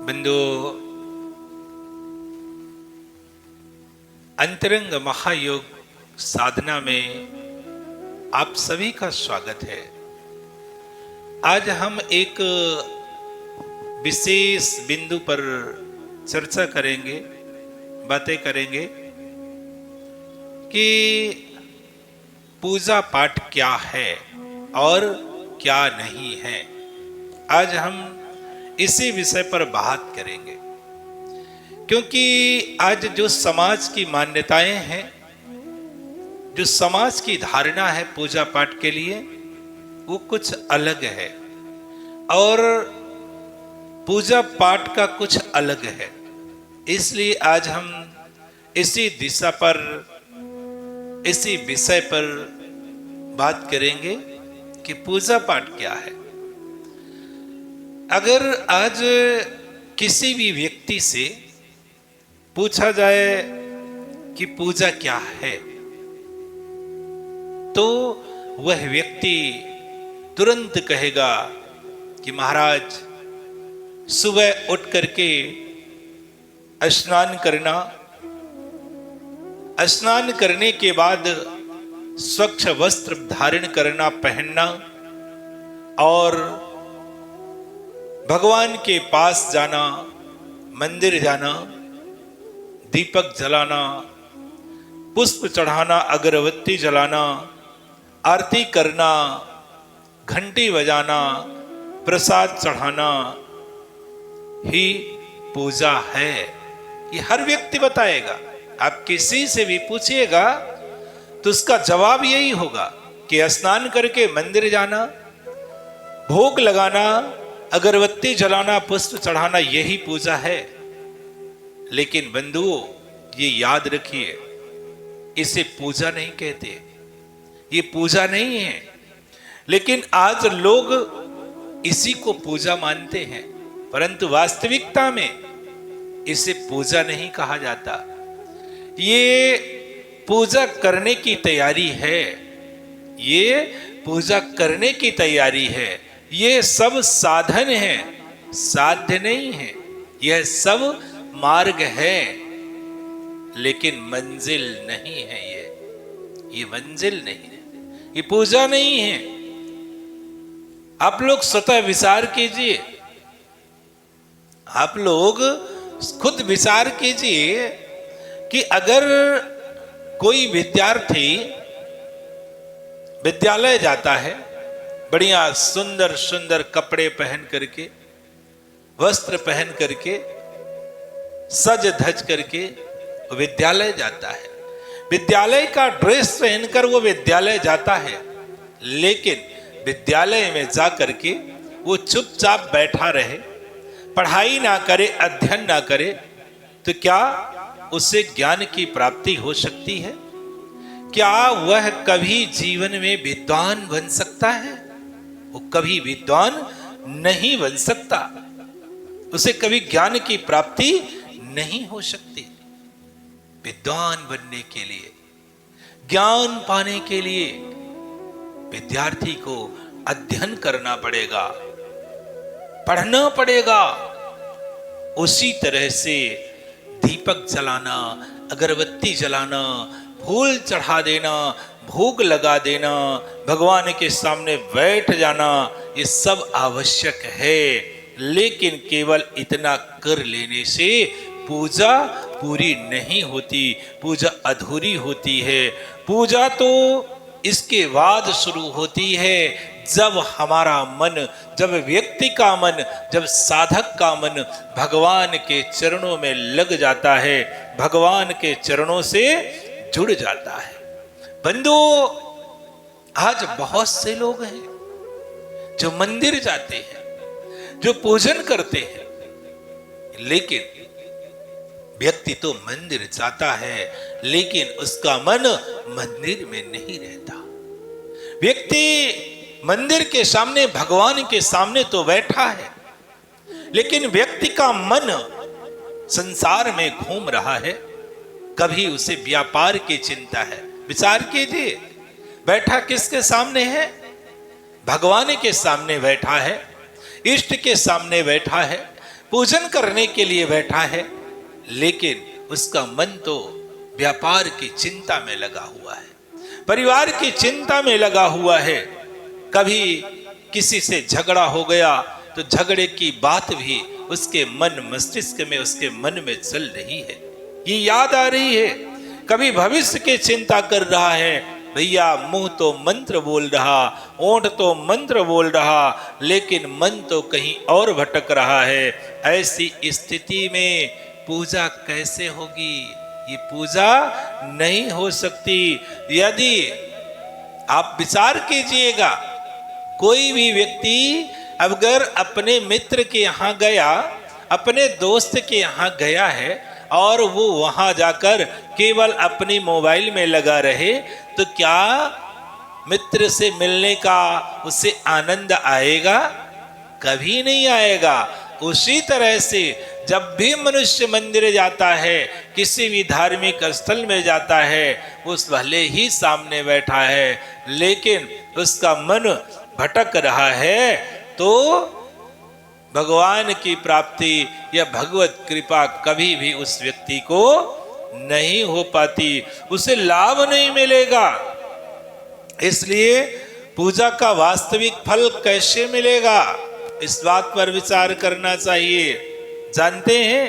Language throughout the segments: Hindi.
बिंदु अंतरंग महायोग साधना में आप सभी का स्वागत है। आज हम एक विशेष बिंदु पर चर्चा करेंगे, बातें करेंगे कि पूजा पाठ क्या है और क्या नहीं है। आज हम इसी विषय पर बात करेंगे क्योंकि आज जो समाज की मान्यताएं हैं, जो समाज की धारणा है पूजा पाठ के लिए, वो कुछ अलग है और पूजा पाठ का कुछ अलग है। इसलिए आज हम इसी दिशा पर, इसी विषय पर बात करेंगे कि पूजा पाठ क्या है। अगर आज किसी भी व्यक्ति से पूछा जाए कि पूजा क्या है, तो वह व्यक्ति तुरंत कहेगा कि महाराज, सुबह उठ करके स्नान करना, स्नान करने के बाद स्वच्छ वस्त्र धारण करना, पहनना और भगवान के पास जाना, मंदिर जाना, दीपक जलाना, पुष्प चढ़ाना, अगरबत्ती जलाना, आरती करना, घंटी बजाना, प्रसाद चढ़ाना ही पूजा है। ये हर व्यक्ति बताएगा। आप किसी से भी पूछिएगा तो उसका जवाब यही होगा कि स्नान करके मंदिर जाना, भोग लगाना, अगरबत्ती जलाना, पुष्प चढ़ाना, यही पूजा है। लेकिन बंधुओं, ये याद रखिए, इसे पूजा नहीं कहते, ये पूजा नहीं है। लेकिन आज लोग इसी को पूजा मानते हैं, परंतु वास्तविकता में इसे पूजा नहीं कहा जाता। ये पूजा करने की तैयारी है, ये पूजा करने की तैयारी है। ये सब साधन है, साध्य नहीं है। यह सब मार्ग है, लेकिन मंजिल नहीं है। ये मंजिल नहीं है, ये पूजा नहीं है। आप लोग स्वतः विचार कीजिए, आप लोग खुद विचार कीजिए कि अगर कोई विद्यार्थी विद्यालय जाता है, बढ़िया सुंदर सुंदर कपड़े पहन करके, वस्त्र पहन करके, सज धज करके विद्यालय जाता है, विद्यालय का ड्रेस पहनकर वो विद्यालय जाता है। लेकिन विद्यालय में जा करके वो चुपचाप बैठा रहे, पढ़ाई ना करे, अध्ययन ना करे, तो क्या उसे ज्ञान की प्राप्ति हो सकती है? क्या वह कभी जीवन में विद्वान बन सकता है? वो कभी विद्वान नहीं बन सकता, उसे कभी ज्ञान की प्राप्ति नहीं हो सकती। विद्वान बनने के लिए, ज्ञान पाने के लिए विद्यार्थी को अध्ययन करना पड़ेगा, पढ़ना पड़ेगा। उसी तरह से दीपक जलाना, अगरबत्ती जलाना, फूल चढ़ा देना, भोग लगा देना, भगवान के सामने बैठ जाना, ये सब आवश्यक है। लेकिन केवल इतना कर लेने से पूजा पूरी नहीं होती, पूजा अधूरी होती है। पूजा तो इसके बाद शुरू होती है, जब हमारा मन, जब व्यक्ति का मन, जब साधक का मन भगवान के चरणों में लग जाता है, भगवान के चरणों से जुड़ जाता है। बंधुओं, आज बहुत से लोग हैं जो मंदिर जाते हैं, जो पूजन करते हैं, लेकिन व्यक्ति तो मंदिर जाता है, लेकिन उसका मन मंदिर में नहीं रहता। व्यक्ति मंदिर के सामने, भगवान के सामने तो बैठा है, लेकिन व्यक्ति का मन संसार में घूम रहा है। कभी उसे व्यापार की चिंता है। विचार कीजिए, बैठा किसके सामने है? भगवान के सामने बैठा है, इष्ट के सामने बैठा है, पूजन करने के लिए बैठा है, लेकिन उसका मन तो व्यापार की चिंता में लगा हुआ है, परिवार की चिंता में लगा हुआ है। कभी किसी से झगड़ा हो गया तो झगड़े की बात भी उसके मन मस्तिष्क में, उसके मन में चल रही है, ये याद आ रही है। कभी भविष्य की चिंता कर रहा है, भैया मुंह तो मंत्र बोल रहा, ओंठ तो मंत्र बोल रहा, लेकिन मन तो कहीं और भटक रहा है। ऐसी स्थिति में पूजा कैसे होगी? ये पूजा नहीं हो सकती। यदि आप विचार कीजिएगा, कोई भी व्यक्ति अगर अपने मित्र के यहाँ गया, अपने दोस्त के यहाँ गया है और वो वहां जाकर केवल अपनी मोबाइल में लगा रहे, तो क्या मित्र से मिलने का उसे आनंद आएगा? कभी नहीं आएगा। उसी तरह से जब भी मनुष्य मंदिर जाता है, किसी भी धार्मिक स्थल में जाता है, उस भले ही सामने बैठा है, लेकिन उसका मन भटक रहा है, तो भगवान की प्राप्ति या भगवत कृपा कभी भी उस व्यक्ति को नहीं हो पाती, उसे लाभ नहीं मिलेगा। इसलिए पूजा का वास्तविक फल कैसे मिलेगा, इस बात पर विचार करना चाहिए। जानते हैं,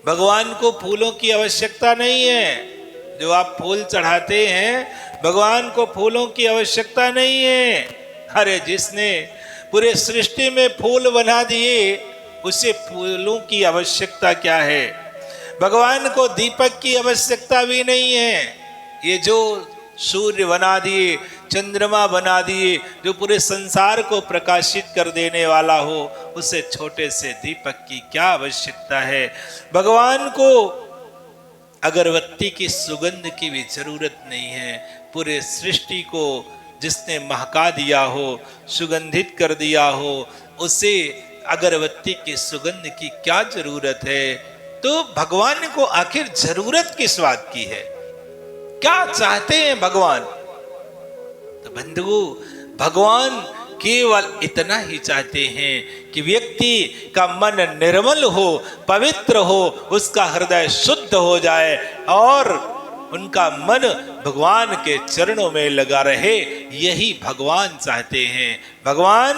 भगवान को फूलों की आवश्यकता नहीं है। जो आप फूल चढ़ाते हैं, भगवान को फूलों की आवश्यकता नहीं है। अरे जिसने पूरे सृष्टि में फूल बना दिए, उसे फूलों की आवश्यकता क्या है? भगवान को दीपक की आवश्यकता भी नहीं है। ये जो सूर्य बना दिए, चंद्रमा बना दिए, जो पूरे संसार को प्रकाशित कर देने वाला हो, उसे छोटे से दीपक की क्या आवश्यकता है? भगवान को अगरबत्ती की सुगंध की भी जरूरत नहीं है। पूरे सृष्टि को जिसने महका दिया हो, सुगंधित कर दिया हो, उसे अगरबत्ती की सुगंध की क्या जरूरत है? तो भगवान को आखिर जरूरत किस बात की है? क्या चाहते हैं भगवान? तो बंधुओं, भगवान केवल इतना ही चाहते हैं कि व्यक्ति का मन निर्मल हो, पवित्र हो, उसका हृदय शुद्ध हो जाए और उनका मन भगवान के चरणों में लगा रहे। यही भगवान चाहते हैं। भगवान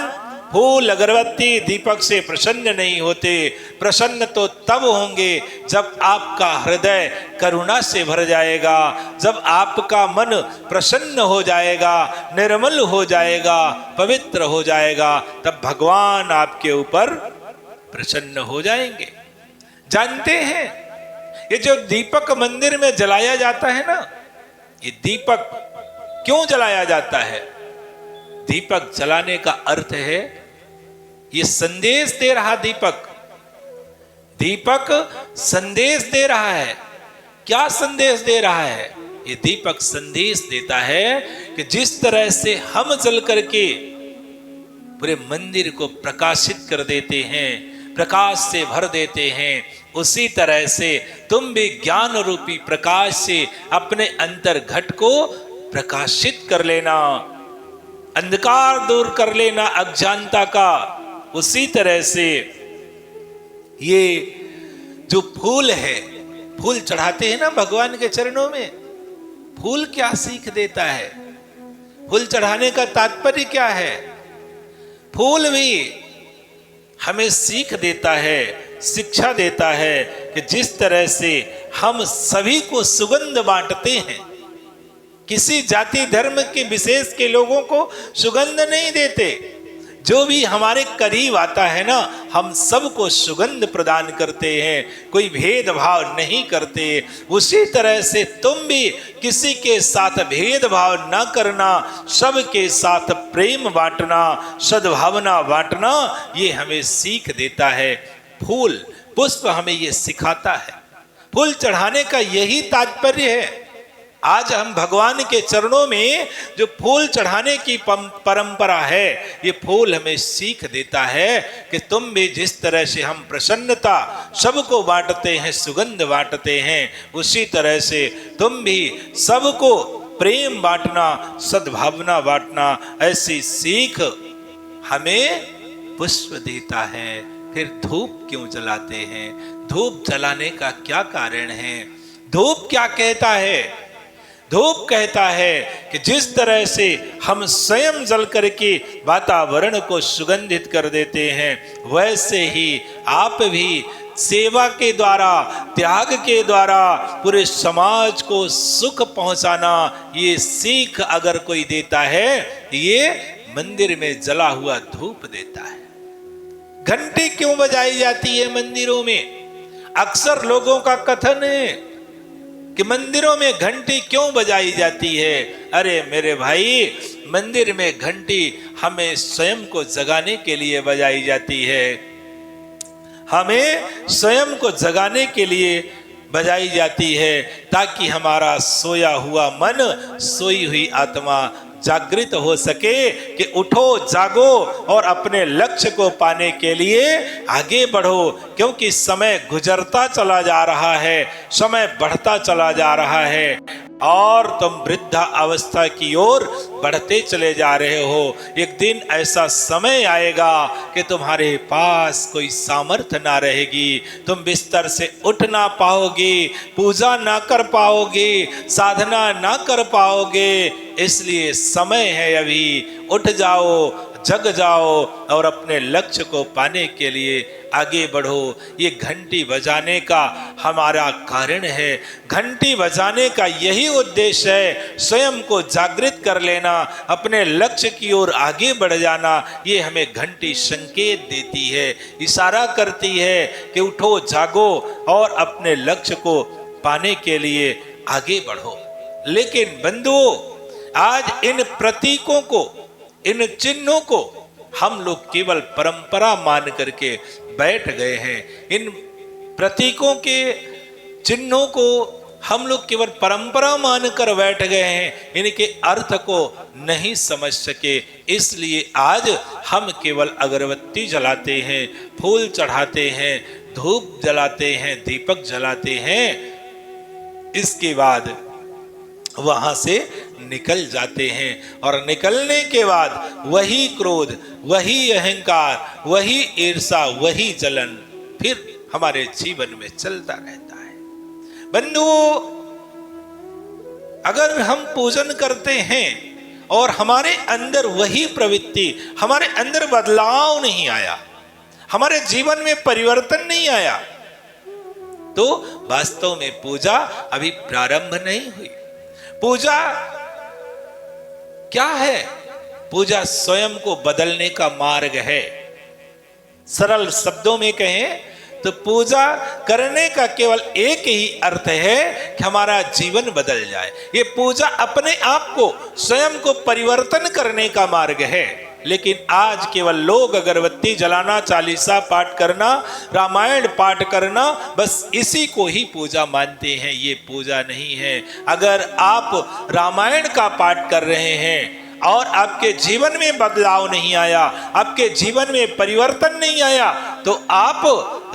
फूल अगरबत्ती दीपक से प्रसन्न नहीं होते। प्रसन्न तो तब होंगे जब आपका हृदय करुणा से भर जाएगा, जब आपका मन प्रसन्न हो जाएगा, निर्मल हो जाएगा, पवित्र हो जाएगा, तब भगवान आपके ऊपर प्रसन्न हो जाएंगे। जानते हैं, ये जो दीपक मंदिर में जलाया जाता है ना, ये दीपक क्यों जलाया जाता है? दीपक जलाने का अर्थ है, ये संदेश दे रहा दीपक। दीपक संदेश दे रहा है। क्या संदेश दे रहा है? ये दीपक संदेश देता है कि जिस तरह से हम जल करके पूरे मंदिर को प्रकाशित कर देते हैं, प्रकाश से भर देते हैं, उसी तरह से तुम भी ज्ञान रूपी प्रकाश से अपने अंतर घट को प्रकाशित कर लेना, अंधकार दूर कर लेना अज्ञानता का। उसी तरह से ये जो फूल है, फूल चढ़ाते हैं ना भगवान के चरणों में, फूल क्या सीख देता है? फूल चढ़ाने का तात्पर्य क्या है? फूल भी हमें सीख देता है, शिक्षा देता है कि जिस तरह से हम सभी को सुगंध बांटते हैं, किसी जाति धर्म के विशेष के लोगों को सुगंध नहीं देते, जो भी हमारे करीब आता है ना, हम सबको सुगंध प्रदान करते हैं, कोई भेदभाव नहीं करते। उसी तरह से तुम भी किसी के साथ भेदभाव न करना, सबके साथ प्रेम बांटना, सद्भावना बांटना, ये हमें सीख देता है। फूल पुष्प हमें ये सिखाता है। फूल चढ़ाने का यही तात्पर्य है। आज हम भगवान के चरणों में जो फूल चढ़ाने की परंपरा है, ये फूल हमें सीख देता है कि तुम भी जिस तरह से हम प्रसन्नता सबको बांटते हैं, सुगंध बांटते हैं, उसी तरह से तुम भी सबको प्रेम बांटना, सद्भावना बांटना, ऐसी सीख हमें पुष्प देता है, फिर धूप क्यों जलाते हैं? धूप जलाने का क्या कारण है? धूप क्या कहता है? धूप कहता है कि जिस तरह से हम स्वयं जल करके वातावरण को सुगंधित कर देते हैं, वैसे ही आप भी सेवा के द्वारा, त्याग के द्वारा पूरे समाज को सुख पहुंचाना, ये सीख अगर कोई देता है, ये मंदिर में जला हुआ धूप देता है। घंटी क्यों बजाई जाती है मंदिरों में? अक्सर लोगों का कथन है कि मंदिरों में घंटी क्यों बजाई जाती है? अरे मेरे भाई, मंदिर में घंटी हमें स्वयं को जगाने के लिए बजाई जाती है। हमें स्वयं को जगाने के लिए बजाई जाती है, ताकि हमारा सोया हुआ मन, सोई हुई आत्मा जागृत हो सके कि उठो, जागो और अपने लक्ष्य को पाने के लिए आगे बढ़ो। क्योंकि समय गुजरता चला जा रहा है, समय बढ़ता चला जा रहा है और तुम वृद्धा अवस्था की ओर बढ़ते चले जा रहे हो। एक दिन ऐसा समय आएगा कि तुम्हारे पास कोई सामर्थ्य ना रहेगी, तुम बिस्तर से उठ ना पाओगे, पूजा ना कर पाओगे, साधना ना कर पाओगे। इसलिए समय है अभी, उठ जाओ, जग जाओ और अपने लक्ष्य को पाने के लिए आगे बढ़ो। ये घंटी बजाने का हमारा कारण है। घंटी बजाने का यही उद्देश्य है, स्वयं को जागृत कर लेना, अपने लक्ष्य की ओर आगे बढ़ जाना। ये हमें घंटी संकेत देती है, इशारा करती है कि उठो, जागो और अपने लक्ष्य को पाने के लिए आगे बढ़ो। लेकिन बंधुओं, आज इन प्रतीकों को, इन चिन्हों को हम लोग केवल परंपरा मान करके बैठ गए हैं। इन प्रतीकों के चिन्हों को हम लोग केवल परंपरा मानकर बैठ गए हैं, इनके अर्थ को नहीं समझ सके। इसलिए आज हम केवल अगरबत्ती जलाते हैं, फूल चढ़ाते हैं, धूप जलाते हैं, दीपक जलाते हैं, इसके बाद वहां से निकल जाते हैं। और निकलने के बाद वही क्रोध, वही अहंकार, वही ईर्षा, वही जलन फिर हमारे जीवन में चलता रहता है। बंधुओं, अगर हम पूजन करते हैं और हमारे अंदर वही प्रवृत्ति, हमारे अंदर बदलाव नहीं आया, हमारे जीवन में परिवर्तन नहीं आया, तो वास्तव में पूजा अभी प्रारंभ नहीं हुई। पूजा क्या है? पूजा स्वयं को बदलने का मार्ग है। सरल शब्दों में कहें तो पूजा करने का केवल एक ही अर्थ है कि हमारा जीवन बदल जाए। ये पूजा अपने आप को, स्वयं को परिवर्तन करने का मार्ग है। लेकिन आज केवल लोग अगरबत्ती जलाना, चालीसा पाठ करना, रामायण पाठ करना, बस इसी को ही पूजा मानते हैं। ये पूजा नहीं है। अगर आप रामायण का पाठ कर रहे हैं और आपके जीवन में बदलाव नहीं आया, आपके जीवन में परिवर्तन नहीं आया, तो आप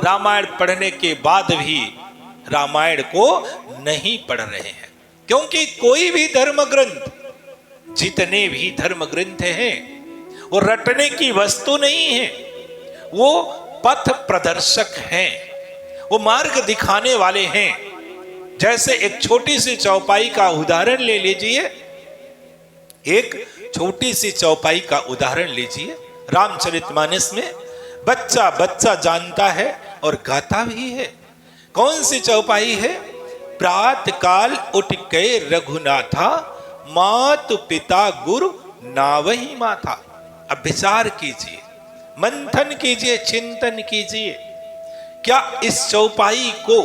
रामायण पढ़ने के बाद भी रामायण को नहीं पढ़ रहे हैं। क्योंकि कोई भी धर्म ग्रंथ, जितने भी धर्म ग्रंथ हैं, वो रटने की वस्तु नहीं है, वो पथ प्रदर्शक हैं, वो मार्ग दिखाने वाले हैं। जैसे एक छोटी सी चौपाई का उदाहरण ले लीजिए, एक छोटी सी चौपाई का उदाहरण लीजिए। रामचरितमानस में बच्चा बच्चा जानता है और गाता भी है। कौन सी चौपाई है? प्रात काल उठ के रघुनाथा, मातु पिता गुरु नावही माथा। अब विचार कीजिए, मंथन कीजिए, चिंतन कीजिए। क्या इस चौपाई को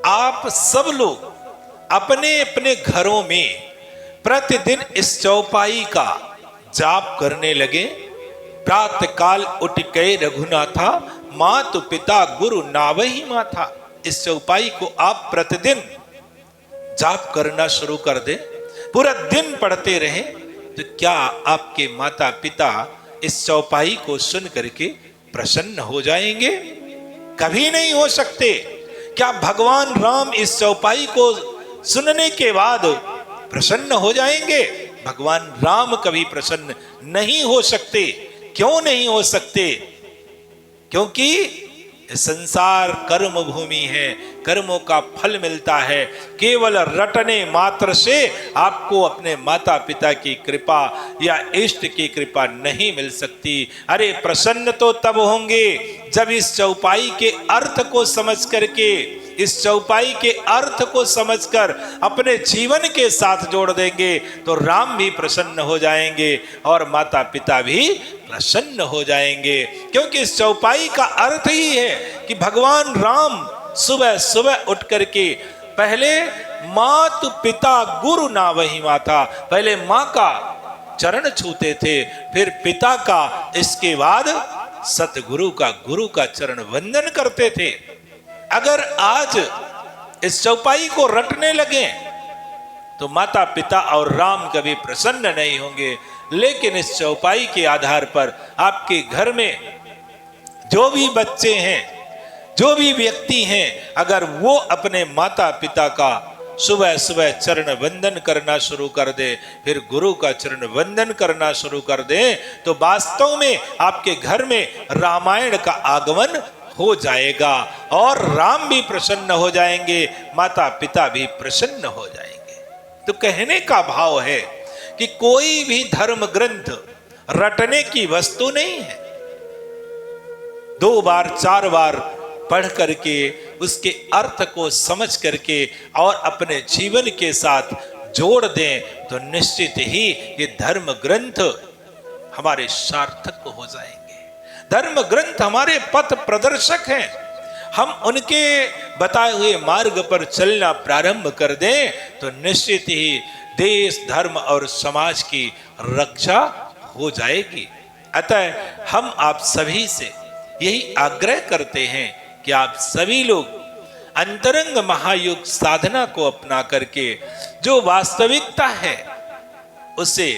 आप सब लोग अपने अपने घरों में प्रतिदिन इस चौपाई का जाप करने लगे? प्रातः काल उठ के रघुनाथा, मातु पिता गुरु नावही माथा। इस चौपाई को आप प्रतिदिन जाप करना शुरू कर दें, पूरा दिन पढ़ते रहें, तो क्या आपके माता पिता इस चौपाई को सुन करके प्रसन्न हो जाएंगे? कभी नहीं हो सकते। क्या भगवान राम इस चौपाई को सुनने के बाद प्रसन्न हो जाएंगे? भगवान राम कभी प्रसन्न नहीं हो सकते। क्यों नहीं हो सकते? क्योंकि संसार कर्म भूमि है, कर्मों का फल मिलता है। केवल रटने मात्र से आपको अपने माता पिता की कृपा या इष्ट की कृपा नहीं मिल सकती। अरे प्रसन्न तो तब होंगे जब इस चौपाई के अर्थ को समझ करके, इस चौपाई के अर्थ को समझकर अपने जीवन के साथ जोड़ देंगे तो राम भी प्रसन्न हो जाएंगे और माता पिता भी प्रसन्न हो जाएंगे। क्योंकि इस चौपाई का अर्थ ही है कि भगवान राम सुबह सुबह उठ करके पहले मातु पिता गुरु ना वही माता, पहले माँ का चरण छूते थे, फिर पिता का, इसके बाद सतगुरु का, गुरु का चरण वंदन करते थे। अगर आज इस चौपाई को रटने लगे तो माता पिता और राम कभी प्रसन्न नहीं होंगे। लेकिन इस चौपाई के आधार पर आपके घर में जो भी बच्चे हैं, जो भी व्यक्ति हैं, अगर वो अपने माता पिता का सुबह सुबह चरण वंदन करना शुरू कर दे, फिर गुरु का चरण वंदन करना शुरू कर दे, तो वास्तव में आपके घर में रामायण का आगमन हो जाएगा और राम भी प्रसन्न हो जाएंगे, माता पिता भी प्रसन्न हो जाएंगे। तो कहने का भाव है कि कोई भी धर्म ग्रंथ रटने की वस्तु नहीं है। 2 बार 4 बार पढ़ करके उसके अर्थ को समझ करके और अपने जीवन के साथ जोड़ दें तो निश्चित ही ये धर्म ग्रंथ हमारे सार्थक हो जाएंगे। धर्म ग्रंथ हमारे पथ प्रदर्शक हैं। हम उनके बताए हुए मार्ग पर चलना प्रारंभ कर दें तो निश्चित ही देश, धर्म और समाज की रक्षा हो जाएगी। अतः हम आप सभी से यही आग्रह करते हैं कि आप सभी लोग अंतरंग महायुग साधना को अपना करके जो वास्तविकता है उसे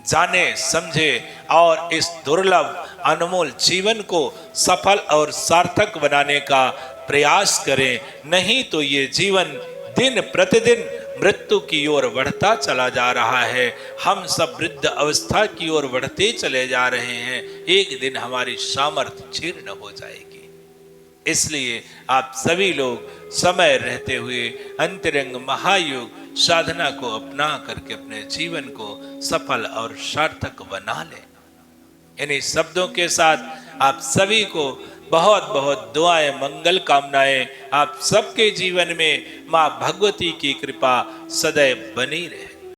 जाने, समझे और इस दुर्लभ अनमोल जीवन को सफल और सार्थक बनाने का प्रयास करें। नहीं तो ये जीवन दिन प्रतिदिन मृत्यु की ओर बढ़ता चला जा रहा है। हम सब वृद्ध अवस्था की ओर बढ़ते चले जा रहे हैं। एक दिन हमारी सामर्थ्य क्षीर्ण हो जाएगी। इसलिए आप सभी लोग समय रहते हुए अंतरंग महायुग साधना को अपना करके अपने जीवन को सफल और सार्थक बना लें। इन्हीं शब्दों के साथ आप सभी को बहुत बहुत दुआएं, मंगल कामनाएं। आप सबके जीवन में मां भगवती की कृपा सदैव बनी रहे।